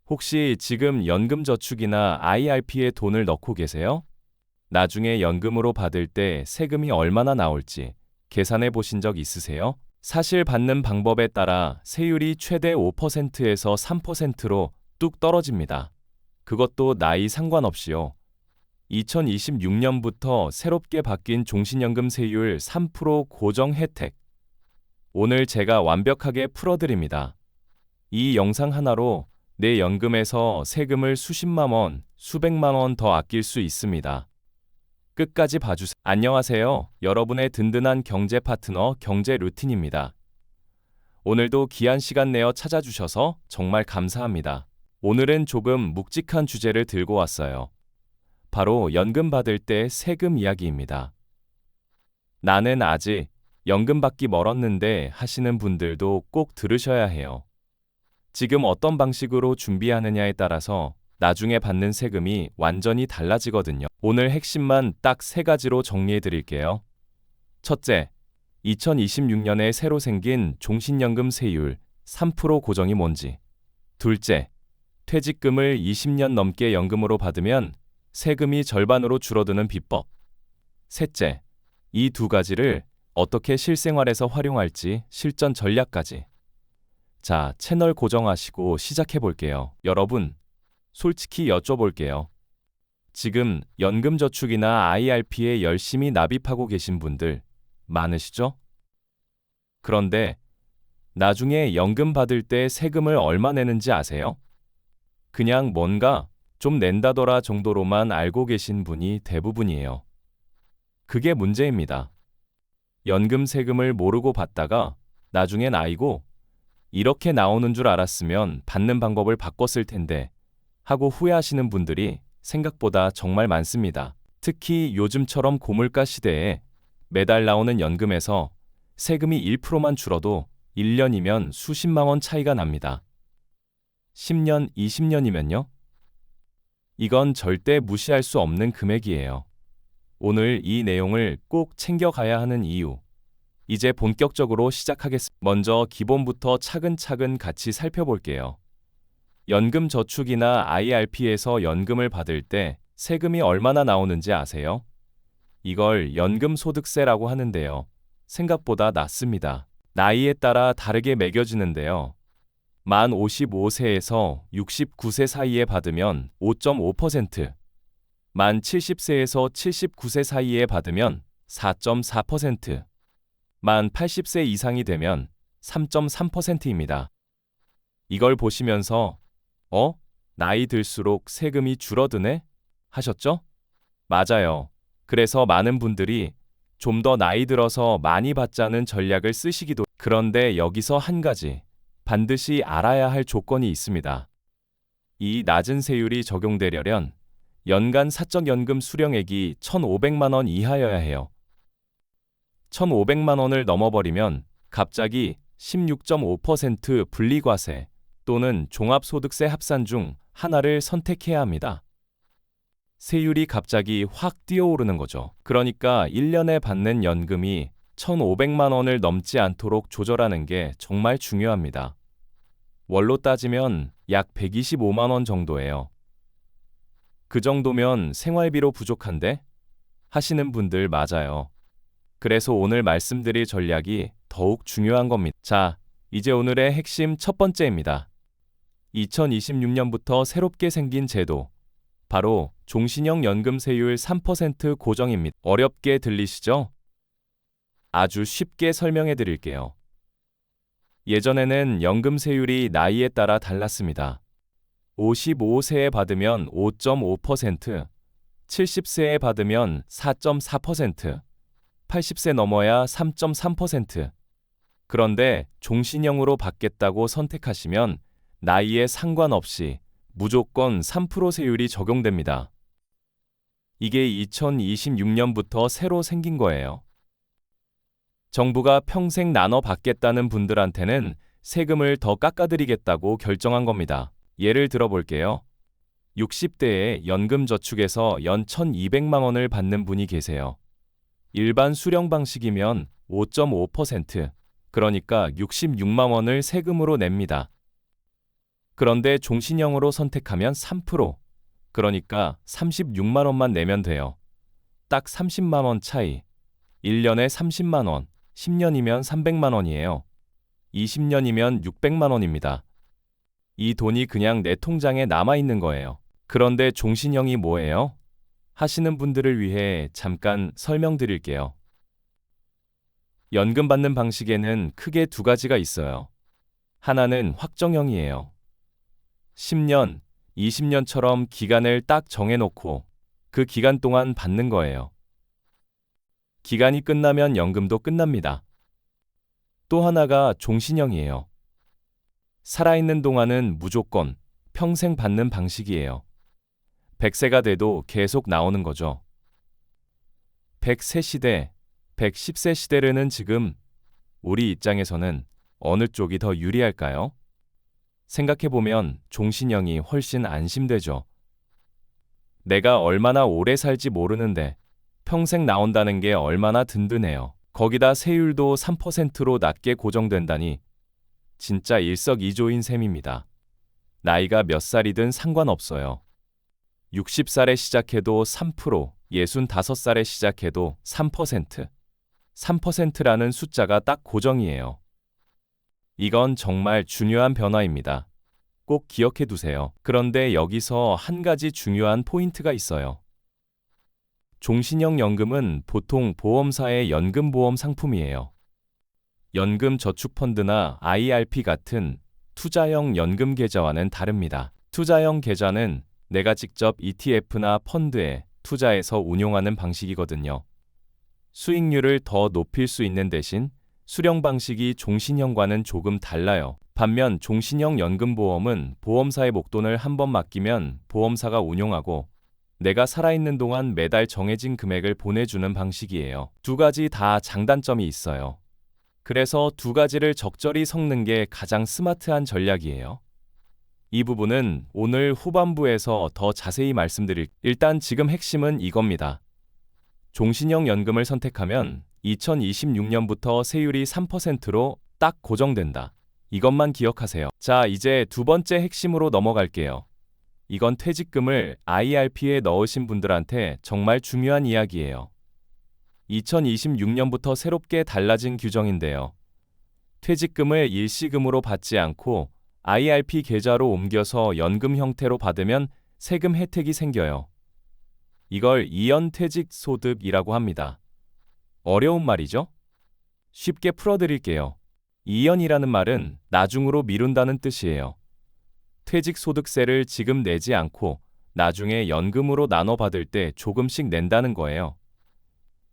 혹시 지금 연금저축이나 IRP에 돈을 넣고 계세요? 나중에 연금으로 받을 때 세금이 얼마나 나올지 계산해 보신 적 있으세요? 사실 받는 방법에 따라 세율이 최대 5%에서 3%로 뚝 떨어집니다. 그것도 나이 상관없이요. 2026년부터 새롭게 바뀐 종신연금 세율 3% 고정 혜택. 오늘 제가 완벽하게 풀어드립니다. 이 영상 하나로 내 연금에서 세금을 수십만 원, 수백만 원 더 아낄 수 있습니다. 끝까지 봐주세요. 안녕하세요. 여러분의 든든한 경제 파트너 경제 루틴입니다. 오늘도 귀한 시간 내어 찾아주셔서 정말 감사합니다. 오늘은 조금 묵직한 주제를 들고 왔어요. 바로 연금 받을 때 세금 이야기입니다. 나는 아직 연금 받기 멀었는데 하시는 분들도 꼭 들으셔야 해요. 지금 어떤 방식으로 준비하느냐에 따라서 나중에 받는 세금이 완전히 달라지거든요. 오늘 핵심만 딱 3가지로 정리해 드릴게요. 첫째, 2026년에 새로 생긴 종신연금 세율 3% 고정이 뭔지. 둘째, 퇴직금을 20년 넘게 연금으로 받으면 세금이 절반으로 줄어드는 비법. 셋째, 이 2가지를 어떻게 실생활에서 활용할지 실전 전략까지. 자, 채널 고정하시고 시작해 볼게요. 여러분, 솔직히 여쭤볼게요. 지금 연금저축이나 IRP에 열심히 납입하고 계신 분들 많으시죠? 그런데 나중에 연금 받을 때 세금을 얼마 내는지 아세요? 그냥 뭔가 좀 낸다더라 정도로만 알고 계신 분이 대부분이에요. 그게 문제입니다. 연금 세금을 모르고 받다가 나중엔 아이고 이렇게 나오는 줄 알았으면 받는 방법을 바꿨을 텐데 하고 후회하시는 분들이 생각보다 정말 많습니다. 특히 요즘처럼 고물가 시대에 매달 나오는 연금에서 세금이 1%만 줄어도 1년이면 수십만 원 차이가 납니다. 10년, 20년이면요? 이건 절대 무시할 수 없는 금액이에요. 오늘 이 내용을 꼭 챙겨가야 하는 이유. 이제 본격적으로 시작하겠습니다. 먼저 기본부터 차근차근 같이 살펴볼게요. 연금저축이나 IRP에서 연금을 받을 때 세금이 얼마나 나오는지 아세요? 이걸 연금소득세라고 하는데요. 생각보다 낮습니다. 나이에 따라 다르게 매겨지는데요. 만 55세에서 69세 사이에 받으면 5.5%, 만 70세에서 79세 사이에 받으면 4.4%, 만 80세 이상이 되면 3.3%입니다. 이걸 보시면서 나이 들수록 세금이 줄어드네? 하셨죠? 맞아요. 그래서 많은 분들이 좀 더 나이 들어서 많이 받자는 전략을 쓰시기도. 그런데 여기서 한 가지 반드시 알아야 할 조건이 있습니다. 이 낮은 세율이 적용되려면 연간 사적연금 수령액이 1,500만 원 이하여야 해요. 1,500만 원을 넘어버리면 갑자기 16.5% 분리과세 또는 종합소득세 합산 중 하나를 선택해야 합니다. 세율이 갑자기 확 뛰어오르는 거죠. 그러니까 1년에 받는 연금이 1,500만 원을 넘지 않도록 조절하는 게 정말 중요합니다. 월로 따지면 약 125만 원 정도예요. 그 정도면 생활비로 부족한데? 하시는 분들 맞아요. 그래서 오늘 말씀드릴 전략이 더욱 중요한 겁니다. 자, 이제 오늘의 핵심 첫 번째입니다. 2026년부터 새롭게 생긴 제도, 바로 종신형 연금세율 3% 고정입니다. 어렵게 들리시죠? 아주 쉽게 설명해 드릴게요. 예전에는 연금세율이 나이에 따라 달랐습니다. 55세에 받으면 5.5%, 70세에 받으면 4.4%, 80세 넘어야 3.3%. 그런데 종신형으로 받겠다고 선택하시면 나이에 상관없이 무조건 3% 세율이 적용됩니다. 이게 2026년부터 새로 생긴 거예요. 정부가 평생 나눠 받겠다는 분들한테는 세금을 더 깎아드리겠다고 결정한 겁니다. 예를 들어볼게요. 60대에 연금저축에서 연 1,200만 원을 받는 분이 계세요. 일반 수령 방식이면 5.5%, 그러니까 66만 원을 세금으로 냅니다. 그런데 종신형으로 선택하면 3%, 그러니까 36만 원만 내면 돼요. 딱 30만 원 차이. 1년에 30만 원, 10년이면 300만 원이에요. 20년이면 600만 원입니다. 이 돈이 그냥 내 통장에 남아 있는 거예요. 그런데 종신형이 뭐예요? 하시는 분들을 위해 잠깐 설명드릴게요. 연금 받는 방식에는 크게 두 가지가 있어요. 하나는 확정형이에요. 10년, 20년처럼 기간을 딱 정해놓고 그 기간 동안 받는 거예요. 기간이 끝나면 연금도 끝납니다. 또 하나가 종신형이에요. 살아있는 동안은 무조건 평생 받는 방식이에요. 100세가 돼도 계속 나오는 거죠. 100세 시대, 110세 시대로는 지금 우리 입장에서는 어느 쪽이 더 유리할까요? 생각해보면 종신형이 훨씬 안심되죠. 내가 얼마나 오래 살지 모르는데 평생 나온다는 게 얼마나 든든해요. 거기다 세율도 3%로 낮게 고정된다니 진짜 일석이조인 셈입니다. 나이가 몇 살이든 상관없어요. 60살에 시작해도 3%, 65살에 시작해도 3%. 3%라는 숫자가 딱 고정이에요. 이건 정말 중요한 변화입니다. 꼭 기억해 두세요. 그런데 여기서 한 가지 중요한 포인트가 있어요. 종신형 연금은 보통 보험사의 연금보험 상품이에요. 연금저축펀드나 IRP 같은 투자형 연금 계좌와는 다릅니다. 투자형 계좌는 내가 직접 ETF나 펀드에 투자해서 운용하는 방식이거든요. 수익률을 더 높일 수 있는 대신 수령 방식이 종신형과는 조금 달라요. 반면 종신형 연금보험은 보험사의 목돈을 한번 맡기면 보험사가 운용하고 내가 살아있는 동안 매달 정해진 금액을 보내주는 방식이에요. 두 가지 다 장단점이 있어요. 그래서 두 가지를 적절히 섞는 게 가장 스마트한 전략이에요. 이 부분은 오늘 후반부에서 더 자세히 일단 지금 핵심은 이겁니다. 종신형 연금을 선택하면 2026년부터 세율이 3%로 딱 고정된다. 이것만 기억하세요. 자, 이제 두 번째 핵심으로 넘어갈게요. 이건 퇴직금을 IRP에 넣으신 분들한테 정말 중요한 이야기예요. 2026년부터 새롭게 달라진 규정인데요. 퇴직금을 일시금으로 받지 않고 IRP 계좌로 옮겨서 연금 형태로 받으면 세금 혜택이 생겨요. 이걸 이연퇴직 소득이라고 합니다. 어려운 말이죠? 쉽게 풀어드릴게요. 이연이라는 말은 나중으로 미룬다는 뜻이에요. 퇴직소득세를 지금 내지 않고 나중에 연금으로 나눠 받을 때 조금씩 낸다는 거예요.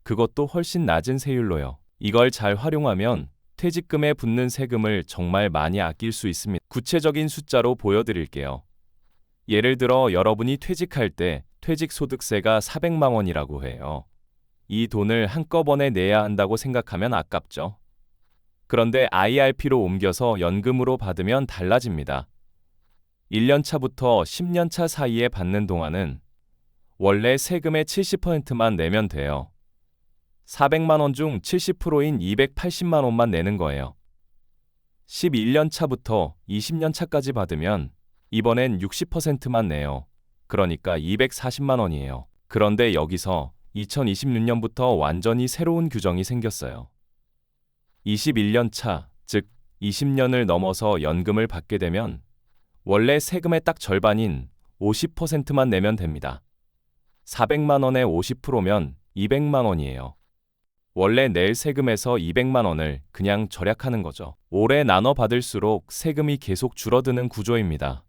그것도 훨씬 낮은 세율로요. 이걸 잘 활용하면 퇴직금에 붙는 세금을 정말 많이 아낄 수 있습니다. 구체적인 숫자로 보여드릴게요. 예를 들어 여러분이 퇴직할 때 퇴직소득세가 400만 원이라고 해요. 이 돈을 한꺼번에 내야 한다고 생각하면 아깝죠. 그런데 IRP로 옮겨서 연금으로 받으면 달라집니다. 1년 차부터 10년 차 사이에 받는 동안은 원래 세금의 70%만 내면 돼요. 400만 원 중 70%인 280만 원만 내는 거예요. 11년 차부터 20년 차까지 받으면 이번엔 60%만 내요. 그러니까 240만 원이에요. 그런데 여기서 2026년부터 완전히 새로운 규정이 생겼어요. 21년 차, 즉 20년을 넘어서 연금을 받게 되면 원래 세금의 딱 절반인 50%만 내면 됩니다. 400만 원의 50%면 200만 원이에요. 원래 낼 세금에서 200만 원을 그냥 절약하는 거죠. 오래 나눠 받을수록 세금이 계속 줄어드는 구조입니다.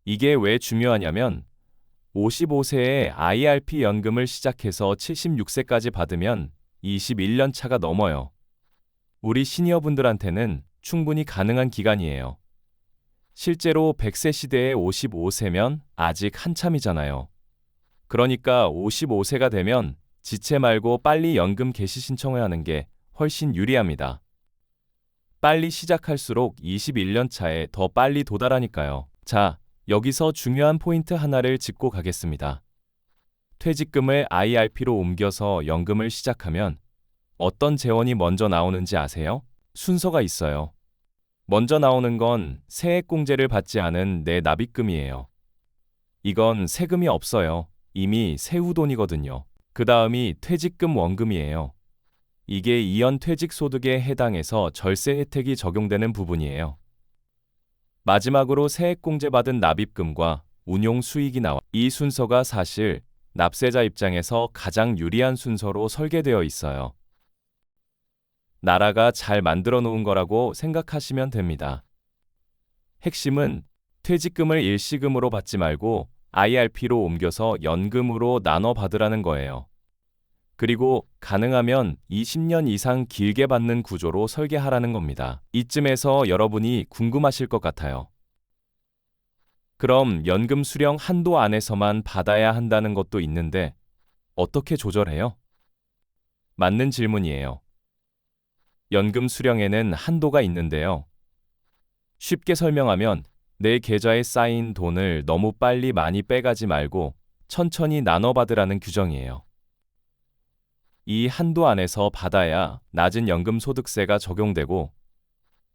이게 왜 중요하냐면 55세에 IRP 연금을 시작해서 76세까지 받으면 21년 차가 넘어요. 우리 시니어분들한테는 충분히 가능한 기간이에요. 실제로 100세 시대에 55세면 아직 한참이잖아요. 그러니까 55세가 되면 지체 말고 빨리 연금 개시 신청을 하는 게 훨씬 유리합니다. 빨리 시작할수록 21년 차에 더 빨리 도달하니까요. 자, 여기서 중요한 포인트 하나를 짚고 가겠습니다. 퇴직금을 IRP로 옮겨서 연금을 시작하면 어떤 재원이 먼저 나오는지 아세요? 순서가 있어요. 먼저 나오는 건 세액공제를 받지 않은 내 납입금이에요. 이건 세금이 없어요. 이미 세후돈이거든요. 그 다음이 퇴직금 원금이에요. 이게 이연 퇴직소득에 해당해서 절세 혜택이 적용되는 부분이에요. 마지막으로 세액공제받은 납입금과 운용 수익이 나와. 이 순서가 사실 납세자 입장에서 가장 유리한 순서로 설계되어 있어요. 나라가 잘 만들어 놓은 거라고 생각하시면 됩니다. 핵심은 퇴직금을 일시금으로 받지 말고 IRP로 옮겨서 연금으로 나눠 받으라는 거예요. 그리고 가능하면 20년 이상 길게 받는 구조로 설계하라는 겁니다. 이쯤에서 여러분이 궁금하실 것 같아요. 그럼 연금 수령 한도 안에서만 받아야 한다는 것도 있는데 어떻게 조절해요? 맞는 질문이에요. 연금 수령에는 한도가 있는데요. 쉽게 설명하면 내 계좌에 쌓인 돈을 너무 빨리 많이 빼가지 말고 천천히 나눠 받으라는 규정이에요. 이 한도 안에서 받아야 낮은 연금소득세가 적용되고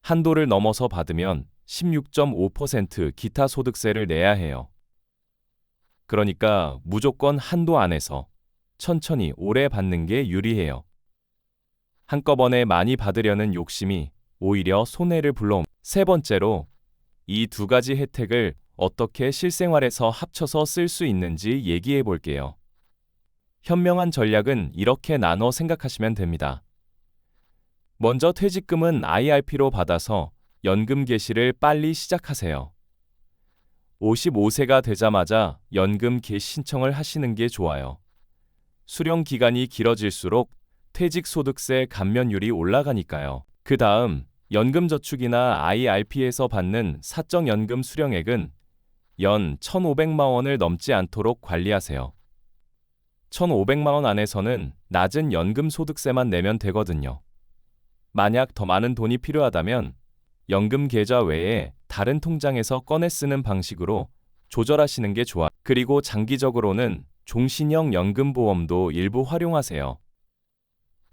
한도를 넘어서 받으면 16.5% 기타 소득세를 내야 해요. 그러니까 무조건 한도 안에서 천천히 오래 받는 게 유리해요. 한꺼번에 많이 받으려는 욕심이 오히려 손해를 불러옵니다. 세 번째로 이 두 가지 혜택을 어떻게 실생활에서 합쳐서 쓸 수 있는지 얘기해 볼게요. 현명한 전략은 이렇게 나눠 생각하시면 됩니다. 먼저 퇴직금은 IRP로 받아서 연금 개시를 빨리 시작하세요. 55세가 되자마자 연금 개시 신청을 하시는 게 좋아요. 수령 기간이 길어질수록 퇴직소득세 감면율이 올라가니까요. 그 다음 연금저축이나 IRP에서 받는 사적연금 수령액은 연 1,500만 원을 넘지 않도록 관리하세요. 1,500만 원 안에서는 낮은 연금소득세만 내면 되거든요. 만약 더 많은 돈이 필요하다면 연금 계좌 외에 다른 통장에서 꺼내 쓰는 방식으로 조절하시는 게 좋아요. 그리고 장기적으로는 종신형 연금보험도 일부 활용하세요.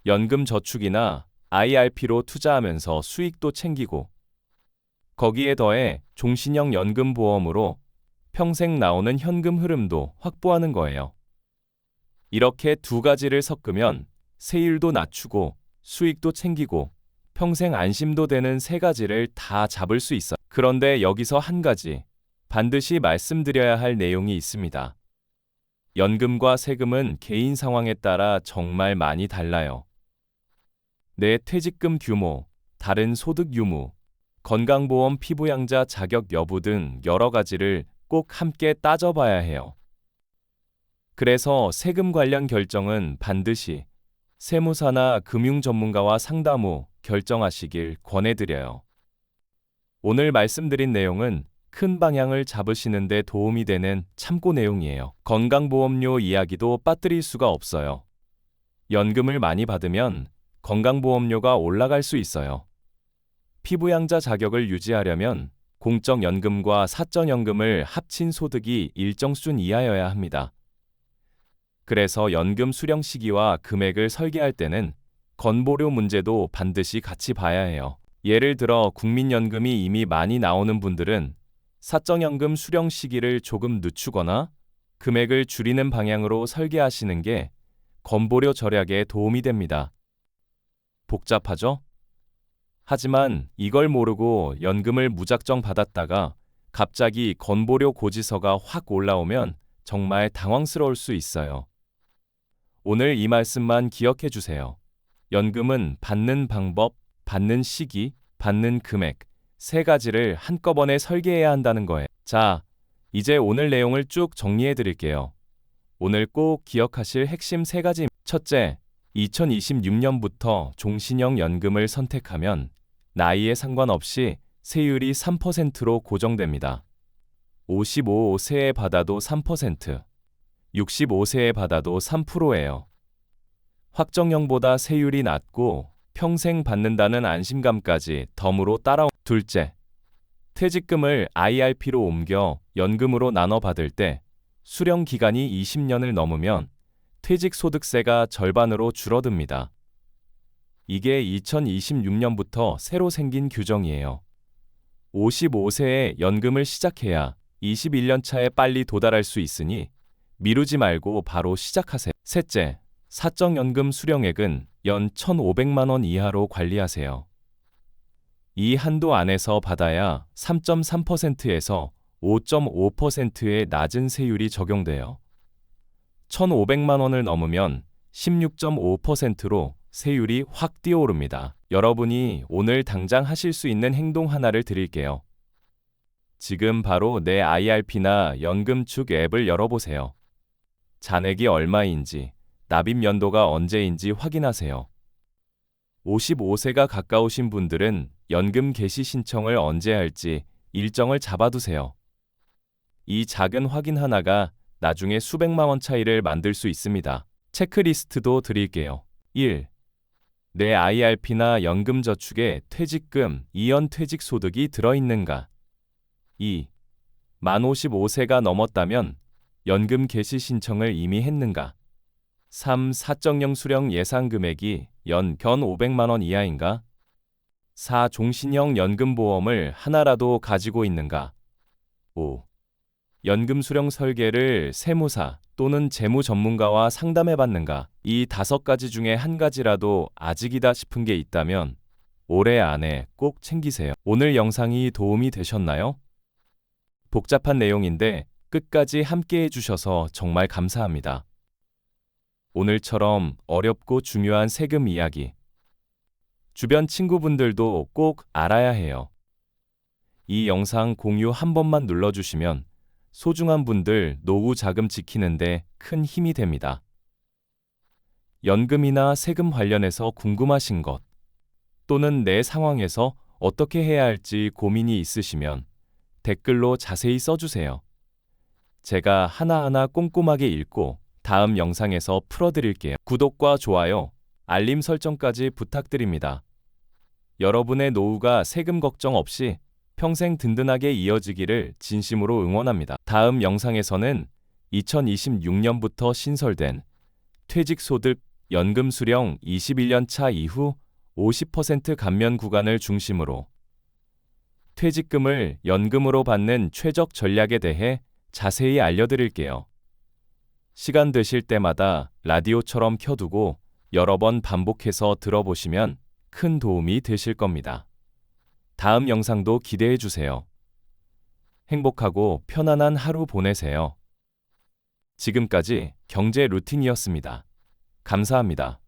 연금저축이나 IRP로 투자하면서 수익도 챙기고 거기에 더해 종신형 연금보험으로 평생 나오는 현금 흐름도 확보하는 거예요. 이렇게 두 가지를 섞으면 세율도 낮추고 수익도 챙기고 평생 안심도 되는 세 가지를 다 잡을 수 있어요. 그런데 여기서 한 가지 반드시 말씀드려야 할 내용이 있습니다. 연금과 세금은 개인 상황에 따라 정말 많이 달라요. 내 퇴직금 규모, 다른 소득 유무, 건강보험 피부양자 자격 여부 등 여러 가지를 꼭 함께 따져봐야 해요. 그래서 세금 관련 결정은 반드시 세무사나 금융 전문가와 상담 후 결정하시길 권해드려요. 오늘 말씀드린 내용은 큰 방향을 잡으시는 데 도움이 되는 참고 내용이에요. 건강보험료 이야기도 빠뜨릴 수가 없어요. 연금을 많이 받으면 건강보험료가 올라갈 수 있어요. 피부양자 자격을 유지하려면 공적연금과 사적연금을 합친 소득이 일정 수준 이하여야 합니다. 그래서 연금 수령 시기와 금액을 설계할 때는 건보료 문제도 반드시 같이 봐야 해요. 예를 들어 국민연금이 이미 많이 나오는 분들은 사적연금 수령 시기를 조금 늦추거나 금액을 줄이는 방향으로 설계하시는 게 건보료 절약에 도움이 됩니다. 복잡하죠? 하지만 이걸 모르고 연금을 무작정 받았다가 갑자기 건보료 고지서가 확 올라오면 정말 당황스러울 수 있어요. 오늘 이 말씀만 기억해 주세요. 연금은 받는 방법, 받는 시기, 받는 금액 세 가지를 한꺼번에 설계해야 한다는 거예요. 자, 이제 오늘 내용을 쭉 정리해 드릴게요. 오늘 꼭 기억하실 핵심 세 가지. 첫째, 2026년부터 종신형 연금을 선택하면 나이에 상관없이 세율이 3%로 고정됩니다. 55세에 받아도 3%, 65세에 받아도 3%예요. 확정형보다 세율이 낮고 평생 받는다는 안심감까지 덤으로 따라오. 둘째, 퇴직금을 IRP로 옮겨 연금으로 나눠 받을 때 수령 기간이 20년을 넘으면 퇴직소득세가 절반으로 줄어듭니다. 이게 2026년부터 새로 생긴 규정이에요. 55세에 연금을 시작해야 21년 차에 빨리 도달할 수 있으니 미루지 말고 바로 시작하세요. 셋째, 사적연금 수령액은 연 1,500만 원 이하로 관리하세요. 이 한도 안에서 받아야 3.3%에서 5.5%의 낮은 세율이 적용돼요. 1,500만 원을 넘으면 16.5%로 세율이 확 뛰어오릅니다. 여러분이 오늘 당장 하실 수 있는 행동 하나를 드릴게요. 지금 바로 내 IRP나 연금축 앱을 열어보세요. 잔액이 얼마인지, 납입 연도가 언제인지 확인하세요. 55세가 가까우신 분들은 연금 개시 신청을 언제 할지 일정을 잡아두세요. 이 작은 확인 하나가 나중에 수백만 원 차이를 만들 수 있습니다. 체크리스트도 드릴게요. 1. 내 IRP나 연금저축에 퇴직금, 이연 퇴직소득이 들어있는가? 2. 만 55세가 넘었다면 연금 개시 신청을 이미 했는가? 3. 사적령 수령 예상 금액이 연 500만 원 이하인가? 4. 종신형 연금보험을 하나라도 가지고 있는가? 5. 연금 수령 설계를 세무사 또는 재무 전문가와 상담해 봤는가? 이 5가지 중에 한 가지라도 아직이다 싶은 게 있다면 올해 안에 꼭 챙기세요. 오늘 영상이 도움이 되셨나요? 복잡한 내용인데 끝까지 함께 해주셔서 정말 감사합니다. 오늘처럼 어렵고 중요한 세금 이야기, 주변 친구분들도 꼭 알아야 해요. 이 영상 공유 한 번만 눌러주시면 소중한 분들 노후 자금 지키는데 큰 힘이 됩니다. 연금이나 세금 관련해서 궁금하신 것 또는 내 상황에서 어떻게 해야 할지 고민이 있으시면 댓글로 자세히 써주세요. 제가 하나하나 꼼꼼하게 읽고 다음 영상에서 풀어드릴게요. 구독과 좋아요, 알림 설정까지 부탁드립니다. 여러분의 노후가 세금 걱정 없이 평생 든든하게 이어지기를 진심으로 응원합니다. 다음 영상에서는 2026년부터 신설된 퇴직소득 연금 수령 21년 차 이후 50% 감면 구간을 중심으로 퇴직금을 연금으로 받는 최적 전략에 대해 자세히 알려드릴게요. 시간 되실 때마다 라디오처럼 켜두고 여러 번 반복해서 들어보시면 큰 도움이 되실 겁니다. 다음 영상도 기대해 주세요. 행복하고 편안한 하루 보내세요. 지금까지 경제 루틴이었습니다. 감사합니다.